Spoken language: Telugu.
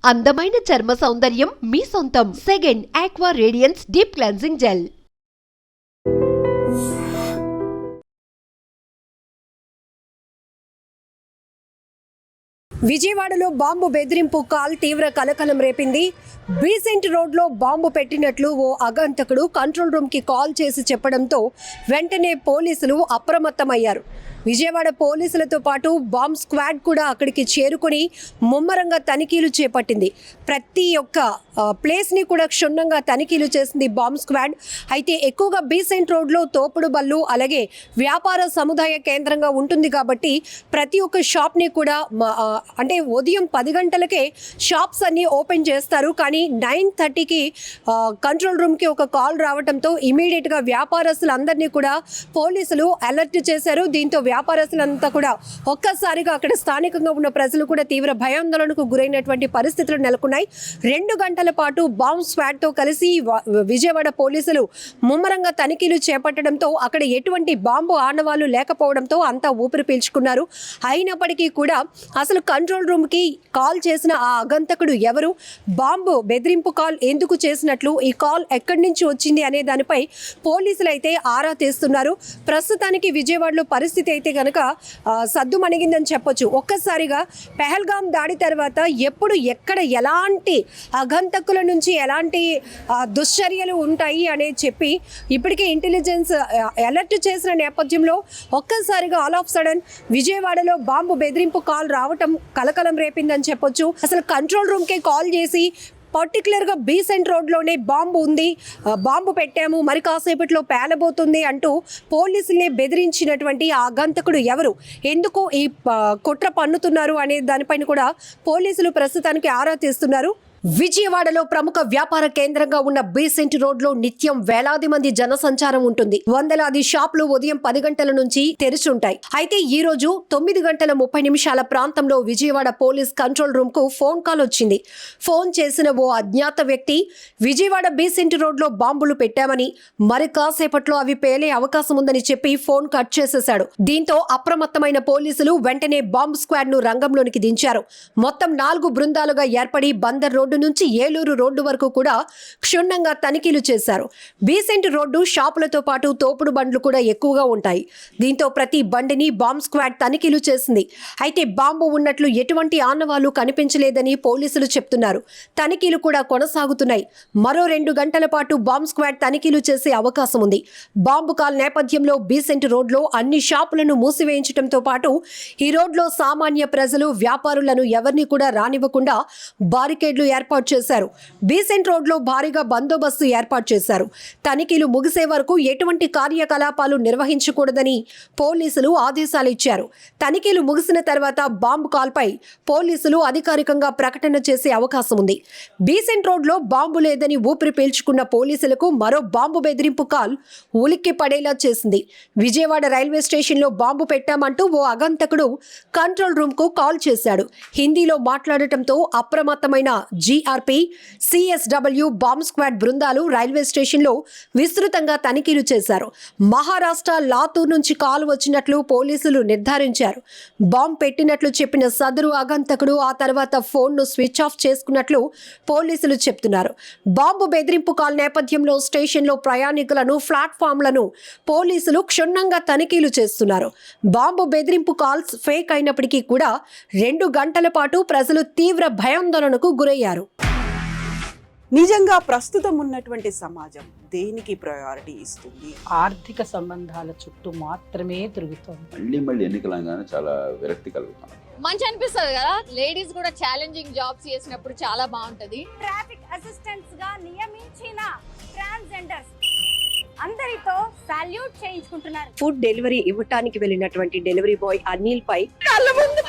అందమైన చర్మ సౌందర్యం మీ సొంతం. Second aqua radiance deep cleansing gel. విజయవాడలో బాంబు బెదిరింపు కాల్ తీవ్ర కలకలం రేపింది. బీసెంట్ రోడ్లో బాంబు పెట్టినట్లు ఓ అగంతకుడు కంట్రోల్ రూమ్కి కాల్ చేసి చెప్పడంతో వెంటనే పోలీసులు అప్రమత్తమయ్యారు. విజయవాడ పోలీసులతో పాటు బాంబ్ స్క్వాడ్ కూడా అక్కడికి చేరుకుని ముమ్మరంగా తనిఖీలు చేపట్టింది. ప్రతి ఒక్క ప్లేస్ని కూడా క్షుణ్ణంగా తనిఖీలు చేసింది బాంబ్ స్క్వాడ్. అయితే ఎక్కువగా బీసెంట్ రోడ్లో తోపుడు బళ్ళు అలాగే వ్యాపార సముదాయ కేంద్రంగా ఉంటుంది కాబట్టి ప్రతి ఒక్క షాప్ని కూడా అంటే ఉదయం 10 గంటలకే షాప్స్ అన్నీ ఓపెన్ చేస్తారు. కానీ 9:30కి కంట్రోల్ రూమ్కి ఒక కాల్ రావడంతో ఇమీడియట్గా వ్యాపారస్తులందరినీ కూడా పోలీసులు అలర్ట్ చేశారు. దీంతో వ్యాపారస్తులంతా కూడా ఒక్కసారిగా అక్కడ స్థానికంగా ఉన్న ప్రజలు కూడా తీవ్ర భయాందోళనకు గురైనటువంటి పరిస్థితులు నెలకొన్నాయి. 2 గంటల పాటు బాంబ్ స్క్వాడ్తో కలిసి విజయవాడ పోలీసులు ముమ్మరంగా తనిఖీలు చేపట్టడంతో అక్కడ ఎటువంటి బాంబు ఆనవాళ్లు లేకపోవడంతో అంతా ఊపిరి పీల్చుకున్నారు. అయినప్పటికీ కూడా అసలు కంట్రోల్ రూమ్కి కాల్ చేసిన ఆ అగంతకుడు ఎవరు, బాంబు బెదిరింపు కాల్ ఎందుకు చేసినట్లు, ఈ కాల్ ఎక్కడి నుంచి వచ్చింది అనే దానిపై పోలీసులు అయితే ఆరా తీస్తున్నారు. ప్రస్తుతానికి విజయవాడలో పరిస్థితి అయితే కనుక సద్దుమణిగిందని చెప్పొచ్చు. ఒక్కసారిగా పెహల్గాం దాడి తర్వాత ఎప్పుడు ఎక్కడ ఎలాంటి అగంతకుల నుంచి ఎలాంటి దుశ్చర్యలు ఉంటాయి అనేది చెప్పి ఇప్పటికే ఇంటెలిజెన్స్ అలర్ట్ చేసిన నేపథ్యంలో ఒక్కసారిగా ఆల్ ఆఫ్ సడన్ విజయవాడలో బాంబు బెదిరింపు కాల్ రావటం కలకలం రేపిందని చెప్పొచ్చు. అసలు కంట్రోల్ రూమ్కే కాల్ చేసి పర్టికులర్గా బీసెంట్ రోడ్లోనే బాంబు ఉంది, బాంబు పెట్టాము, మరి కాసేపట్లో పేలబోతుంది అంటూ పోలీసుల్ని బెదిరించినటువంటి ఆ అగంతకుడు ఎవరు, ఎందుకు ఈ కుట్ర పన్నుతున్నారు అనే దానిపైన కూడా పోలీసులు ప్రస్తుతానికి ఆరా తీస్తున్నారు. విజయవాడలో ప్రముఖ వ్యాపార కేంద్రంగా ఉన్న బీసెంట్ రోడ్లో నిత్యం వేలాది మంది జనసంచారం ఉంటుంది. వందలాది షాపులు ఉదయం 10 గంటల నుంచి తెరిచుంటాయి. అయితే ఈ రోజు 9:30 ప్రాంతంలో విజయవాడ పోలీస్ కంట్రోల్ రూమ్ కు ఫోన్ కాల్ వచ్చింది. ఫోన్ చేసిన ఓ అజ్ఞాత వ్యక్తి విజయవాడ బీసెంట్ రోడ్లో బాంబులు పెట్టామని, మరి కాసేపట్లో అవి పేలే అవకాశం ఉందని చెప్పి ఫోన్ కట్ చేసేశాడు. దీంతో అప్రమత్తమైన పోలీసులు వెంటనే బాంబ్ స్క్వాడ్ ను రంగంలోనికి దించారు. మొత్తం 4 బృందాలుగా ఏర్పడి బందర్ రోడ్డు నుంచి ఏలూరు రోడ్డు వరకు కూడా క్షుణ్ణంగా తనిఖీలు చేశారు. బీసెంట్ రోడ్డు షాపులతో పాటు తోపుడు బండ్లు కూడా ఎక్కువగా ఉంటాయి. దీంతో ప్రతి బండిని బాంబ్ స్క్వాడ్ తనిఖీలు చేసింది. అయితే బాంబు ఉన్నట్లు ఎటువంటి ఆనవాళ్లు కనిపించలేదని పోలీసులు చెప్తున్నారు. తనిఖీలు కూడా కొనసాగుతున్నాయి. మరో 2 గంటల పాటు బాంబ్ స్క్వాడ్ తనిఖీలు చేసే అవకాశం ఉంది. బాంబు కాల్ నేపథ్యంలో బీసెంట్ రోడ్లో అన్ని షాపులను మూసివేయించడంతో పాటు ఈ రోడ్లో సామాన్య ప్రజలు వ్యాపారులను ఎవరిని కూడా రానివ్వకుండా బారికేడ్లు ఏర్పాటు చేశారు. బీసెంట్ రోడ్లో భారీగా బందోబస్తు ఏర్పాటు చేశారు. తనిఖీలు ముగిసే వరకు ఎటువంటి కార్యకలాపాలు నిర్వహించకూడదని పోలీసులు ఆదేశాలు ఇచ్చారు. తనిఖీలు ముగిసిన తర్వాత బాంబు కాల్పై పోలీసులు అధికారికంగా ప్రకటన చేసే అవకాశం ఉంది. బీసెంట్ రోడ్లో బాంబు లేదని ఊపిరి పీల్చుకున్న పోలీసులకు మరో బాంబు బెదిరింపు కాల్ ఉలిక్కి పడేలా చేసింది. విజయవాడ రైల్వే స్టేషన్లో బాంబు పెట్టామంటూ ఓ అగంతకుడు కంట్రోల్ రూమ్ కు కాల్ చేశాడు. హిందీలో మాట్లాడటంతో అప్రమత్తమైన జీఆర్పీ, సిఎస్డబ్ల్యూ బాంబ్ స్క్వాడ్ బృందాలు రైల్వే స్టేషన్లో విస్తృతంగా తనిఖీలు చేశారు. మహారాష్ట్ర లాతూర్ నుంచి కాల్ వచ్చినట్లు పోలీసులు నిర్ధారించారు. బాంబ్ పెట్టినట్లు చెప్పిన సదరు అగంతకుడు ఆ తర్వాత ఫోన్ను స్విచ్ ఆఫ్ చేసుకున్నట్లు పోలీసులు చెప్తున్నారు. బాంబు బెదిరింపు కాల్ నేపథ్యంలో స్టేషన్లో ప్రయాణికులను, ప్లాట్ఫామ్లను పోలీసులు క్షుణ్ణంగా తనిఖీలు చేస్తున్నారు. బాంబు బెదిరింపు కాల్స్ ఫేక్ అయినప్పటికీ కూడా 2 గంటల పాటు ప్రజలు తీవ్ర భయాందోళనకు గురయ్యారు. నిజంగా ప్రస్తుతం ఉన్నటువంటి సమాజం దేనికి ప్రయారిటీ ఇస్తుంది? ఆర్థిక సంబంధాల చుట్టూ మాత్రమే తిరుగుతుంది. మళ్ళీ ఎన్నికలంగానే చాలా విరక్తి కలుగుతాం. మంచి అనిపిస్తుంది కదా, లేడీస్ కూడా ఛాలెంజింగ్ జాబ్స్ చేసినప్పుడు చాలా బాగుంటది. ట్రాఫిక్ అసిస్టెంట్స్ గా నియమించిన ట్రాన్స్జెండర్స్ అందరితో సాల్యూట్ చేయించుకుంటున్నారు. ఫుడ్ డెలివరీ ఇవ్వటానికి వెళ్ళినటువంటి డెలివరీ బాయ్ అనిల్ పై కళ్ళ ముందు